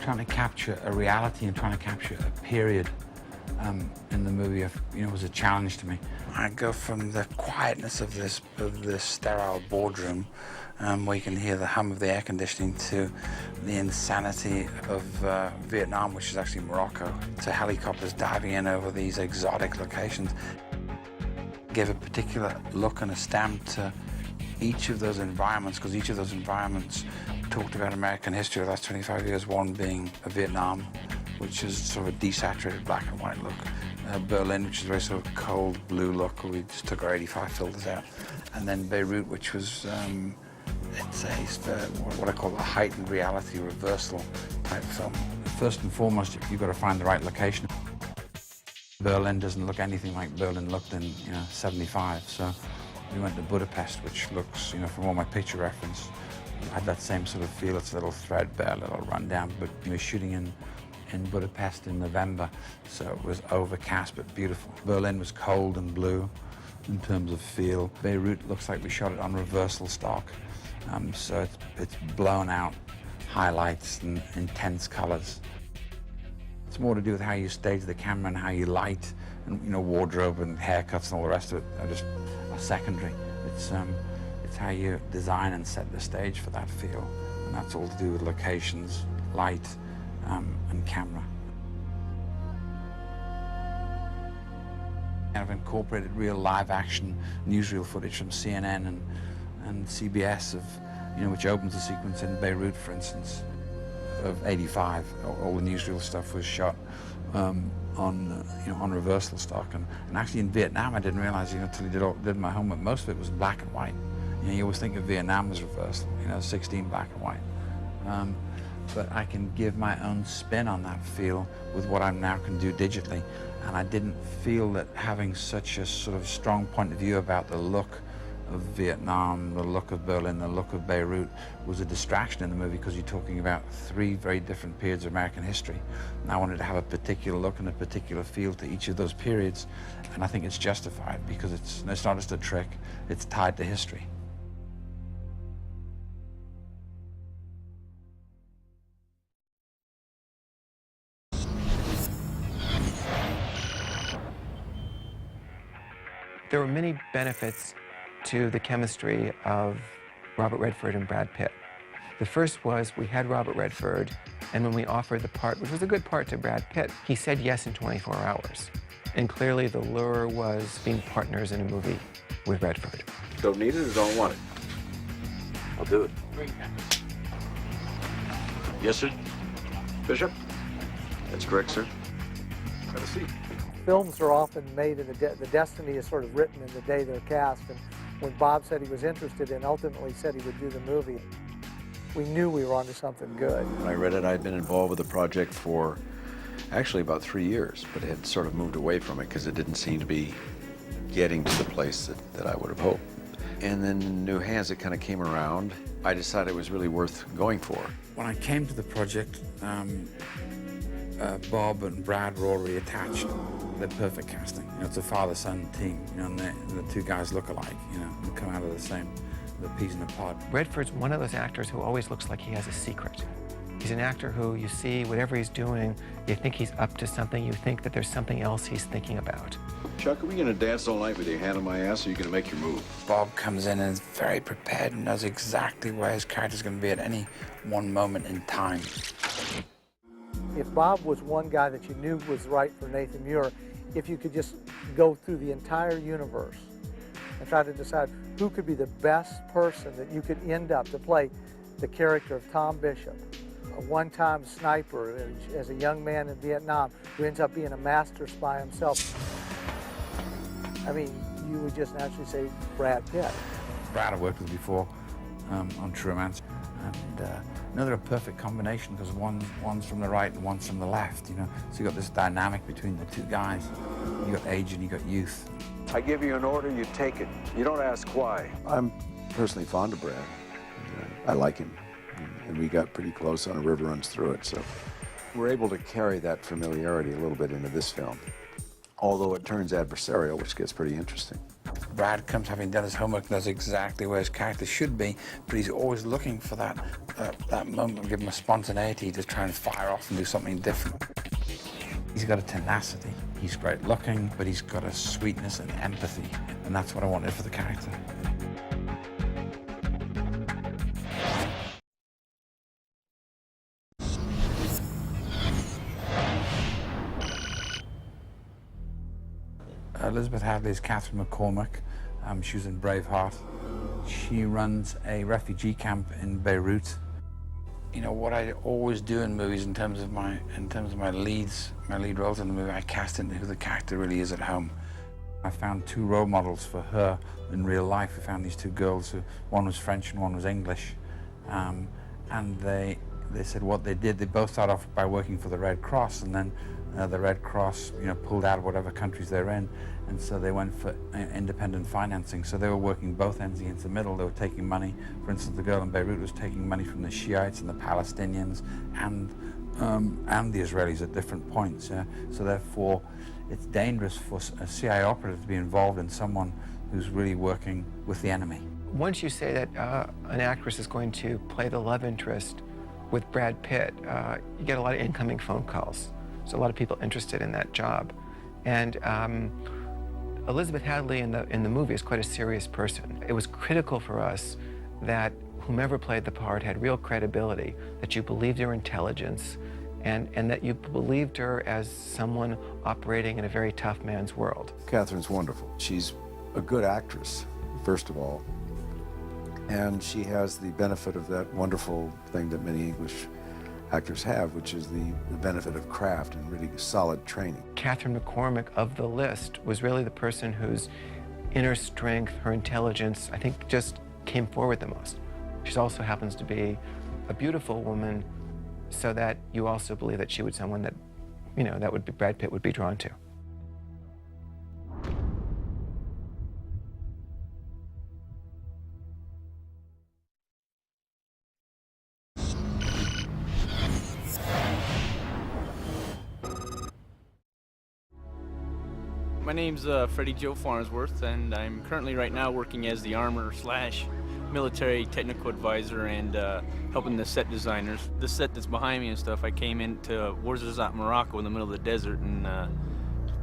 trying to capture a reality and trying to capture a period in the movie, was a challenge to me. I go from the quietness of this sterile boardroom, where you can hear the hum of the air conditioning, to the insanity of Vietnam, which is actually Morocco, to helicopters diving in over these exotic locations. Give a particular look and a stamp to each of those environments, because each of those environments talked about American history of the last 25 years, one being Vietnam, which is sort of a desaturated black and white look. Berlin, which is a very sort of cold blue look, where we just took our 85 filters out. And then Beirut, which was, it's what I call a heightened reality reversal type film. First and foremost, you've got to find the right location. Berlin doesn't look anything like Berlin looked in, 75, so we went to Budapest, which looks, from all my picture reference, had that same sort of feel. It's a little threadbare, a little rundown, but shooting in Budapest in November, so it was overcast but beautiful. Berlin was cold and blue in terms of feel. Beirut looks like we shot it on reversal stock, so it's blown out highlights and intense colors. It's more to do with how you stage the camera and how you light, and wardrobe and haircuts and all the rest of it are just secondary. It's how you design and set the stage for that feel, and that's all to do with locations, light, and camera. I've incorporated real live action newsreel footage from CNN and CBS which opens the sequence in Beirut, for instance, of 85. All the newsreel stuff was shot on reversal stock, and actually in Vietnam I didn't realize until I did my homework, most of it was black and white. You always think of Vietnam as reversal, 16 black and white. But I can give my own spin on that feel with what I now can do digitally. And I didn't feel that having such a sort of strong point of view about the look of Vietnam, the look of Berlin, the look of Beirut was a distraction in the movie, because you're talking about three very different periods of American history. And I wanted to have a particular look and a particular feel to each of those periods. And I think it's justified, because it's not just a trick, it's tied to history. There were many benefits to the chemistry of Robert Redford and Brad Pitt. The first was we had Robert Redford, and when we offered the part, which was a good part to Brad Pitt, he said yes in 24 hours. And clearly the lure was being partners in a movie with Redford. Don't need it or don't want it? I'll do it. Yes, sir. Bishop? That's correct, sir. Have a seat. Films are often made in the destiny is sort of written in the day they're cast, and when Bob said he was interested and ultimately said he would do the movie, we knew we were onto something good. When I read it, I'd been involved with the project for actually about 3 years, but had sort of moved away from it because it didn't seem to be getting to the place that I would have hoped. And then in new hands, it kind of came around. I decided it was really worth going for. When I came to the project, Bob and Brad were already attached. They're perfect casting. It's a father-son team, and the two guys look alike, and come out of the peas in the pod. Redford's one of those actors who always looks like he has a secret. He's an actor who you see, whatever he's doing, you think he's up to something, you think that there's something else he's thinking about. Chuck, are we going to dance all night with your hand on my ass, or are you going to make your move? Bob comes in and is very prepared and knows exactly where his character's going to be at any one moment in time. If Bob was one guy that you knew was right for Nathan Muir, if you could just go through the entire universe and try to decide who could be the best person that you could end up to play the character of Tom Bishop, a one-time sniper as a young man in Vietnam who ends up being a master spy himself. I mean, you would just naturally say Brad Pitt. Brad I worked with before on True Romance, and they're a perfect combination, because one's from the right and one's from the left, So you got this dynamic between the two guys. You got age and you got youth. I give you an order, you take it. You don't ask why. I'm personally fond of Brad. I like him, and we got pretty close on A River Runs Through It, so we're able to carry that familiarity a little bit into this film, although it turns adversarial, which gets pretty interesting. Brad comes having done his homework and does exactly where his character should be, but he's always looking for that moment to give him a spontaneity to try and fire off and do something different. He's got a tenacity. He's great looking, but he's got a sweetness and empathy, and that's what I wanted for the character. Elizabeth Hadley is Catherine McCormack. She was in Braveheart. She runs a refugee camp in Beirut. You know what I always do in movies, in terms of my lead roles in the movie, I cast into who the character really is at home. I found two role models for her in real life. I found these two girls who, one was French and one was English, and they said what they did. They both started off by working for the Red Cross, and then the Red Cross, pulled out of whatever countries they're in, and so they went for independent financing. So they were working both ends against the middle. They were taking money. For instance, the girl in Beirut was taking money from the Shiites and the Palestinians and the Israelis at different points. So therefore, it's dangerous for a CIA operative to be involved in someone who's really working with the enemy. Once you say that an actress is going to play the love interest with Brad Pitt, you get a lot of incoming phone calls. There's a lot of people interested in that job. And Elizabeth Hadley in the movie is quite a serious person. It was critical for us that whomever played the part had real credibility, that you believed her intelligence, and that you believed her as someone operating in a very tough man's world. Catherine's wonderful. She's a good actress, first of all, and she has the benefit of that wonderful thing that many English actors have, which is the benefit of craft and really solid training. Catherine McCormack of the list was really the person whose inner strength, her intelligence, I think just came forward the most. She also happens to be a beautiful woman, so that you also believe that she would be someone that, that would be Brad Pitt would be drawn to. My name's Freddie Joe Farnsworth, and I'm currently right now working as the armor/military technical advisor and helping the set designers. The set that's behind me and stuff, I came into Ouarzazate, Morocco in the middle of the desert and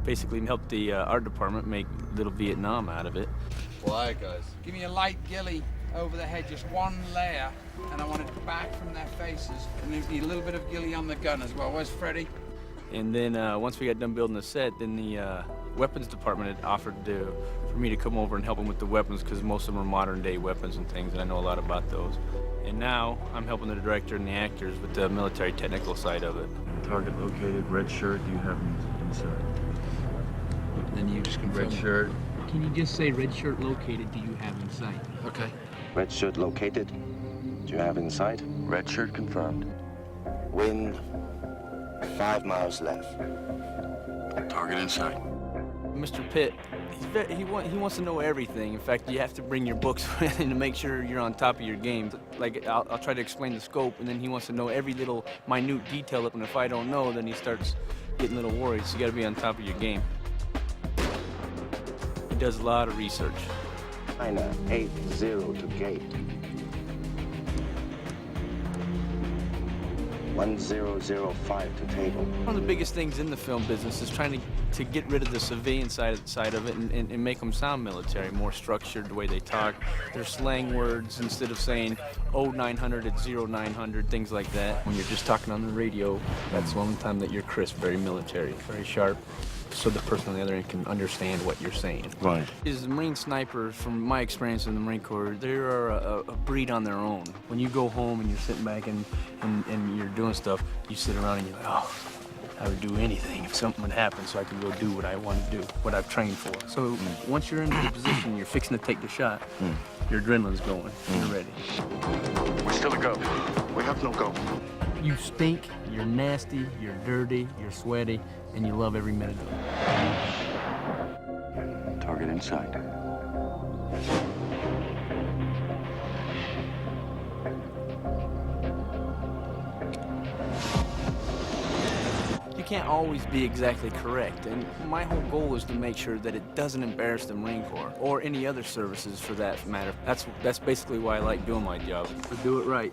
basically helped the art department make Little Vietnam out of it. Well, all right, guys. Give me a light ghillie over the head, just one layer, and I want it back from their faces. And there's a little bit of ghillie on the gun as well. Where's Freddie? And then once we got done building the set, then the weapons department had offered for me to come over and help them with the weapons, because most of them are modern day weapons and things, and I know a lot about those. And now I'm helping the director and the actors with the military technical side of it. Target located, red shirt, do you have inside? Then you just confirm. Red shirt. Can you just say red shirt located, do you have in sight? Okay. Red shirt located. Do you have in sight? Red shirt confirmed. Wind 5 miles left. Target in sight. Mr. Pitt, he wants to know everything. In fact, you have to bring your books with him to make sure you're on top of your game. Like, I'll try to explain the scope, and then he wants to know every little minute detail, and if I don't know, then he starts getting a little worried, so you gotta be on top of your game. He does a lot of research. China 80 to gate. 1005 to table. One of the biggest things in the film business is trying to get rid of the civilian side of it and make them sound military, more structured, the way they talk. Their slang words, instead of saying 0900, it's 0900, things like that. When you're just talking on the radio, that's the only time that you're crisp, very military, very sharp, so the person on the other end can understand what you're saying. Right. As Marine snipers, from my experience in the Marine Corps, they are a breed on their own. When you go home and you're sitting back and you're doing stuff, you sit around and you're like, oh, I would do anything if something would happen so I could go do what I want to do, what I've trained for. So once you're into the position, you're fixing to take the shot, your adrenaline's going, you're ready. We're still a go. We have no go. You stink, you're nasty, you're dirty, you're sweaty, and you love every minute of it. Target in sight. You can't always be exactly correct, and my whole goal is to make sure that it doesn't embarrass the Marine Corps, or any other services for that matter. That's basically why I like doing my job. To do it right,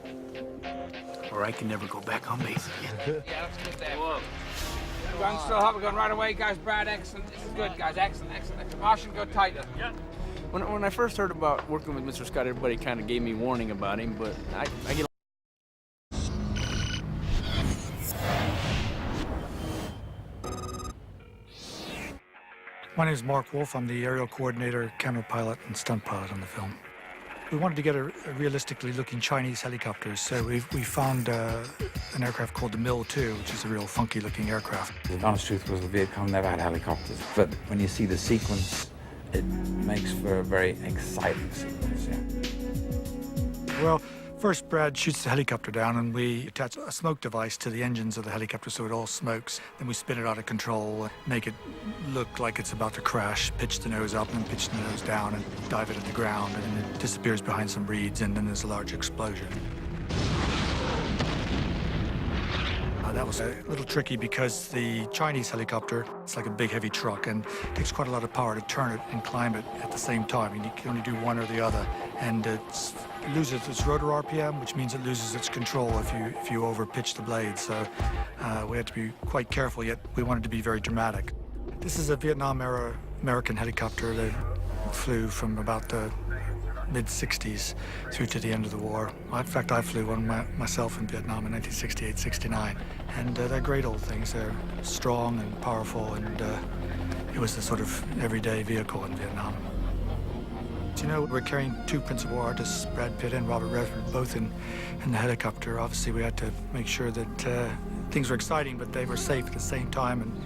or I can never go back on base again. Yeah, let's get there. Whoa. Gun still hot, we're going right away, guys. Brad, excellent. This is good, guys. Excellent, excellent. Martian, go tighter. Yeah. When I first heard about working with Mr. Scott, everybody kind of gave me warning about him, but I get. My name is Mark Wolf. I'm the aerial coordinator, camera pilot, and stunt pilot on the film. We wanted to get a realistically looking Chinese helicopter, so we found an aircraft called the Mil-2, which is a real funky looking aircraft. The honest truth was the Viet Cong never had helicopters, but when you see the sequence, it makes for a very exciting sequence, yeah. Well, first Brad shoots the helicopter down and we attach a smoke device to the engines of the helicopter so it all smokes. Then we spin it out of control, make it look like it's about to crash, pitch the nose up and pitch the nose down and dive it at the ground, and it disappears behind some reeds, and then there's a large explosion. That was a little tricky because the Chinese helicopter, it's like a big heavy truck and it takes quite a lot of power to turn it and climb it at the same time. You can only do one or the other, and it loses its rotor RPM, which means it loses its control if you over pitch the blade. So we had to be quite careful, yet we wanted to be very dramatic. This is a Vietnam-era American helicopter that flew from about the mid-60s through to the end of the war. In fact, I flew one myself in Vietnam in 1968-69. And they're great old things. They're strong and powerful, and it was the sort of everyday vehicle in Vietnam. You know, we're carrying two principal artists, Brad Pitt and Robert Redford, both in the helicopter. Obviously, we had to make sure that things were exciting, but they were safe at the same time. And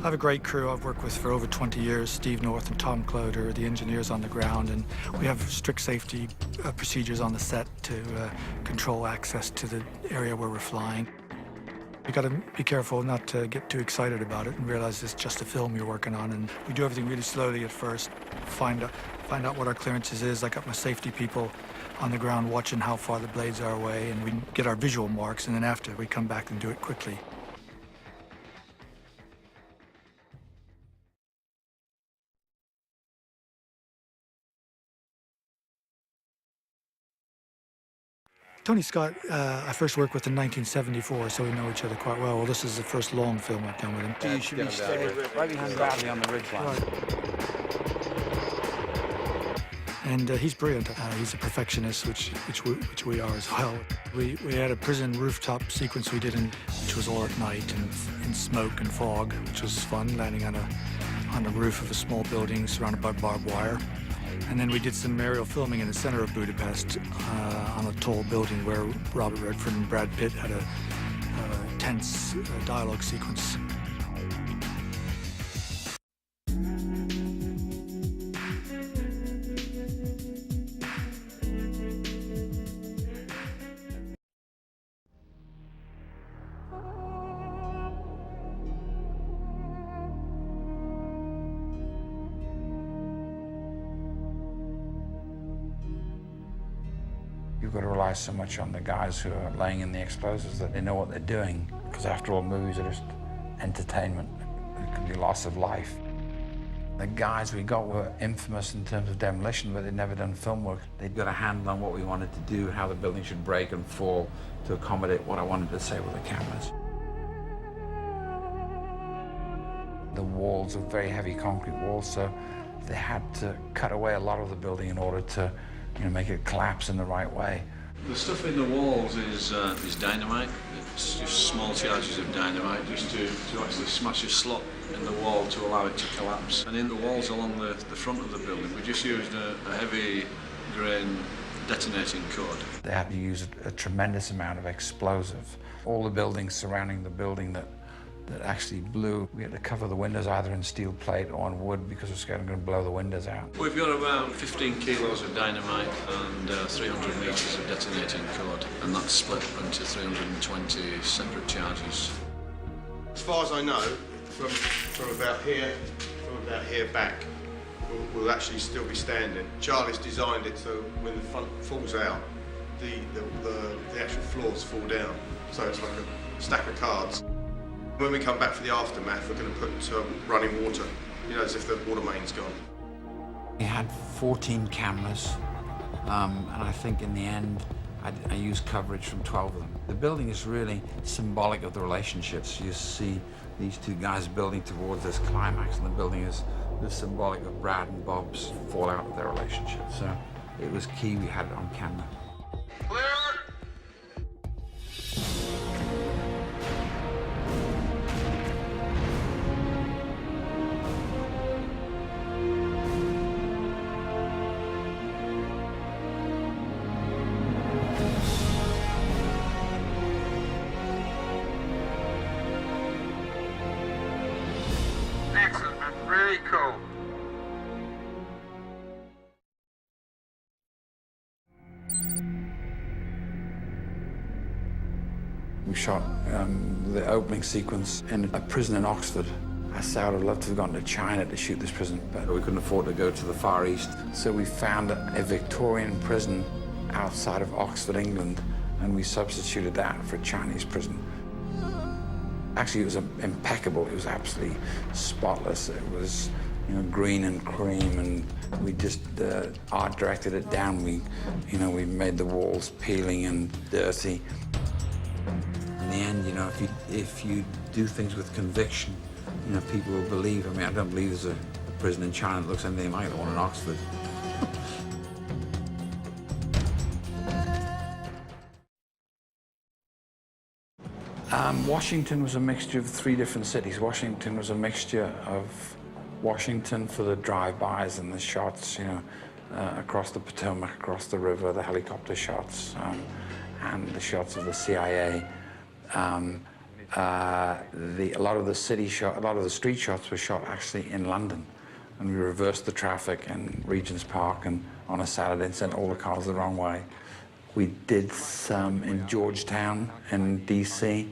I have a great crew I've worked with for over 20 years. Steve North and Tom Cloder are the engineers on the ground, and we have strict safety procedures on the set to control access to the area where we're flying. You got to be careful not to get too excited about it and realize it's just a film you're working on. And we do everything really slowly at first, find out what our clearances is. I got my safety people on the ground watching how far the blades are away, and we get our visual marks, and then after we come back and do it quickly. Tony Scott, I first worked with in 1974, so we know each other quite well. Well, this is the first long film I've done with him. So you should be steady, right behind Bradley on the ridgeline. Right. And he's brilliant. He's a perfectionist, which we are as well. We had a prison rooftop sequence we did, which was all at night and in smoke and fog, which was fun, landing on the roof of a small building surrounded by barbed wire. And then we did some aerial filming in the center of Budapest on a tall building where Robert Redford and Brad Pitt had a tense dialogue sequence. You've got to rely so much on the guys who are laying in the explosives that they know what they're doing, because after all, movies are just entertainment. It can be loss of life. The guys we got were infamous in terms of demolition, but they'd never done film work. They'd got a handle on what we wanted to do, how the building should break and fall to accommodate what I wanted to say with the cameras. The walls are very heavy concrete walls, so they had to cut away a lot of the building in order to make it collapse in the right way. The stuff in the walls is dynamite. It's just small charges of dynamite just to actually smash a slot in the wall to allow it to collapse. And in the walls along the front of the building, we just used a heavy grain detonating cord. They had to use a tremendous amount of explosive. All the buildings surrounding the building that actually blew, we had to cover the windows either in steel plate or on wood because we're scared I'm going to blow the windows out. We've got about 15 kilos of dynamite and 300 meters of detonating cord, and that's split into 320 separate charges. As far as I know, from about here back, we'll actually still be standing. Charlie's designed it so when the front falls out, the actual floors fall down. So it's like a stack of cards. When we come back for the aftermath, we're going to put running water, you know, as if the water main's gone. We had 14 cameras, and I think in the end, I used coverage from 12 of them. The building is really symbolic of the relationships. You see these two guys building towards this climax, and the building is symbolic of Brad and Bob's fallout of their relationship. So it was key we had it on camera. Clear! Excellent, man. Really cool. We shot the opening sequence in a prison in Oxford. I said I would love to have gone to China to shoot this prison, but we couldn't afford to go to the Far East. So we found a Victorian prison outside of Oxford, England, and we substituted that for a Chinese prison. Actually, it was impeccable. It was absolutely spotless. It was, you know, green and cream, and we just art directed it down. We made the walls peeling and dirty. In the end, you know, if you do things with conviction, you know, people will believe. I mean, I don't believe there's a prison in China that looks anything like the one in Oxford. Washington was a mixture of 3 different cities. Washington was a mixture of Washington for the drive-bys and the shots, you know, across the Potomac, across the river, the helicopter shots, and the shots of the CIA. A lot of the street shots were shot actually in London, and we reversed the traffic in Regent's Park and on a Saturday and sent all the cars the wrong way. We did some in Georgetown in DC.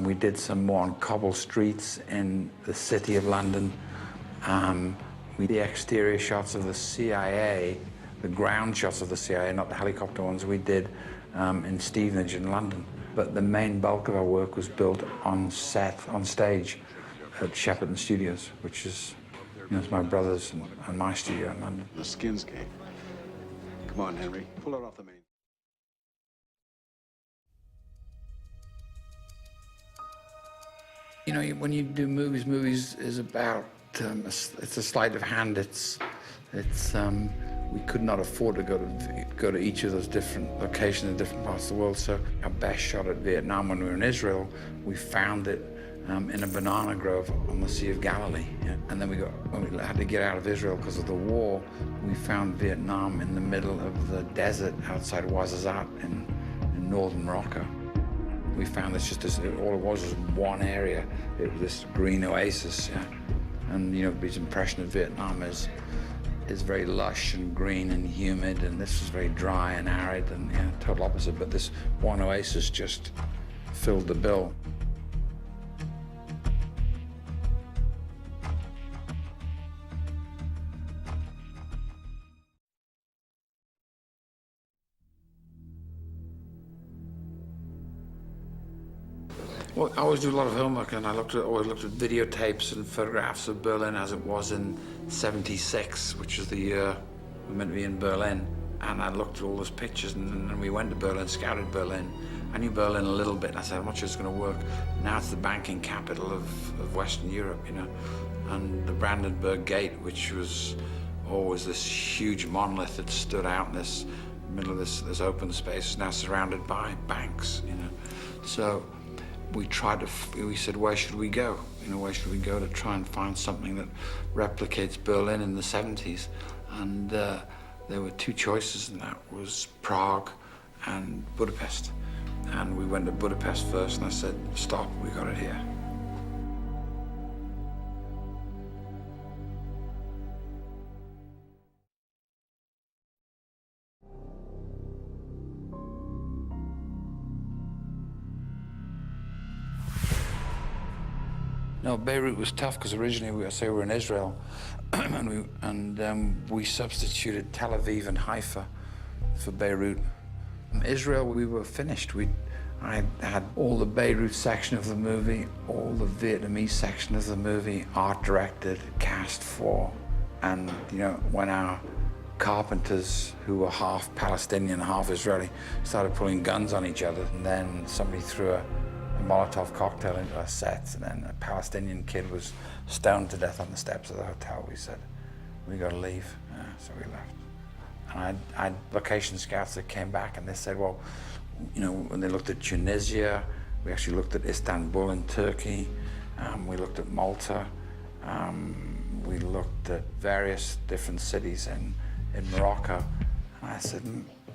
We did some more on cobble streets in the city of London. The exterior shots of the CIA, the ground shots of the CIA, not the helicopter ones, we did in Stevenage in London. But the main bulk of our work was built on set, on stage at Shepperton Studios, which is, you know, it's my brother's and my studio in London. The skins came. Come on, Henry, pull it off the main. You know, when you do movies is about, it's a sleight of hand. We could not afford to go to each of those different locations in different parts of the world. So our best shot at Vietnam when we were in Israel, we found it in a banana grove on the Sea of Galilee. Yeah. And then when we had to get out of Israel because of the war, we found Vietnam in the middle of the desert outside Ouarzazate in northern Morocco. We found all it was one area. It was this green oasis, yeah. And, you know, his impression of Vietnam is very lush and green and humid, and this was very dry and arid, and, yeah, total opposite. But this one oasis just filled the bill. Well, I always do a lot of homework, and I always looked at videotapes and photographs of Berlin as it was in '76, which is the year we were meant to be in Berlin. And I looked at all those pictures, and we went to Berlin, scouted Berlin. I knew Berlin a little bit, and I said, I'm not sure it's going to work. Now it's the banking capital of Western Europe, you know. And the Brandenburg Gate, which was always this huge monolith that stood out in this middle of this open space, is now surrounded by banks, you know. So we said, where should we go? You know, where should we go to try and find something that replicates Berlin in the 70s? And there were 2 choices, and that was Prague and Budapest. And we went to Budapest first, and I said, stop, we got it here. No, Beirut was tough because originally we were in Israel, and we substituted Tel Aviv and Haifa for Beirut. Israel, we were finished. I had all the Beirut section of the movie, all the Vietnamese section of the movie, art directed, cast for, and you know, when our carpenters, who were half Palestinian, half Israeli, started pulling guns on each other, and then somebody threw a Molotov cocktail into our sets, and then a Palestinian kid was stoned to death on the steps of the hotel. We said, we gotta leave, so we left. And I had location scouts that came back and they said, well, you know, when they looked at Tunisia, we actually looked at Istanbul in Turkey, we looked at Malta, we looked at various different cities in Morocco. And I said,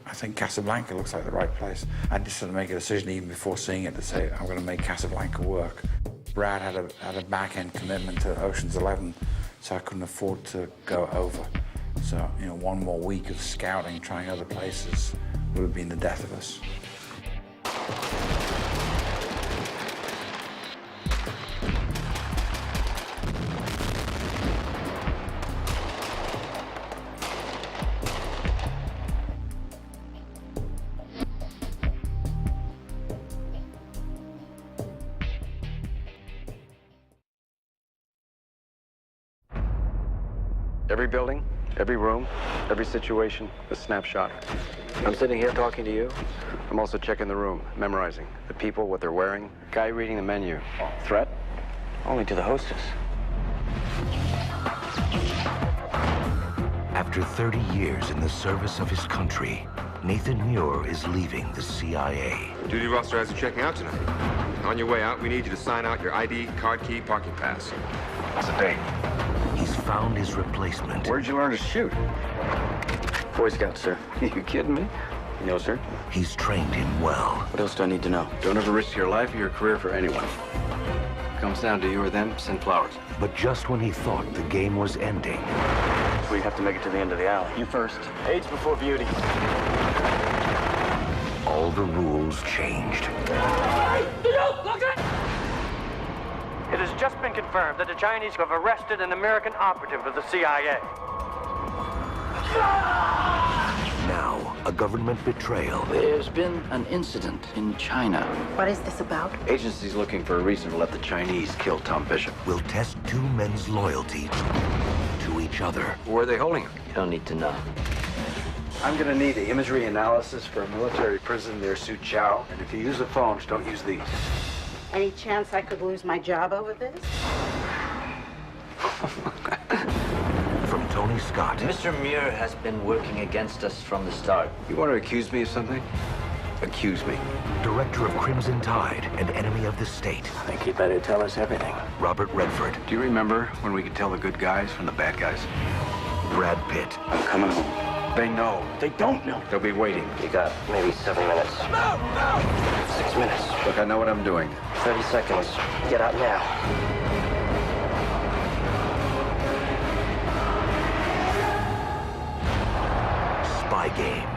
I think Casablanca looks like the right place. I just had to make a decision even before seeing it to say, I'm gonna make Casablanca work. Brad had a back-end commitment to Ocean's 11, so I couldn't afford to go over. So, you know, one more week of scouting, trying other places, would have been the death of us. Every building, every room, every situation, a snapshot. I'm sitting here talking to you. I'm also checking the room, memorizing the people, what they're wearing. Guy reading the menu. Threat? Only to the hostess. After 30 years in the service of his country, Nathan Muir is leaving the CIA. Duty roster has you checking out tonight. On your way out, we need you to sign out your ID, card key, parking pass. What's the date? He's found his replacement. Where'd you learn to shoot? Boy Scout, sir. You kidding me? No, sir. He's trained him well. What else do I need to know? Don't ever risk your life or your career for anyone. Comes down to you or them, send flowers. But just when he thought the game was ending... We have to make it to the end of the alley. You first. Age before beauty. All the rules changed. It has just been confirmed that the Chinese have arrested an American operative of the CIA. Now, a government betrayal. There's been an incident in China. What is this about? Agency's looking for a reason to let the Chinese kill Tom Bishop. Will test two men's loyalty to each other. Where are they holding him? You don't need to know. I'm gonna need the imagery analysis for a military prison near Suchow. And if you use the phones, don't use these. Any chance I could lose my job over this? From Tony Scott. Mr. Muir has been working against us from the start. You want to accuse me of something? Accuse me. Director of Crimson Tide and Enemy of the State. I think he'd better tell us everything. Robert Redford. Do you remember when we could tell the good guys from the bad guys? Brad Pitt. I'm coming home. They know. They don't know. They'll be waiting. You got maybe 7 minutes. No! 6 minutes. Look, I know what I'm doing. 30 seconds. Get out now. Spy Game.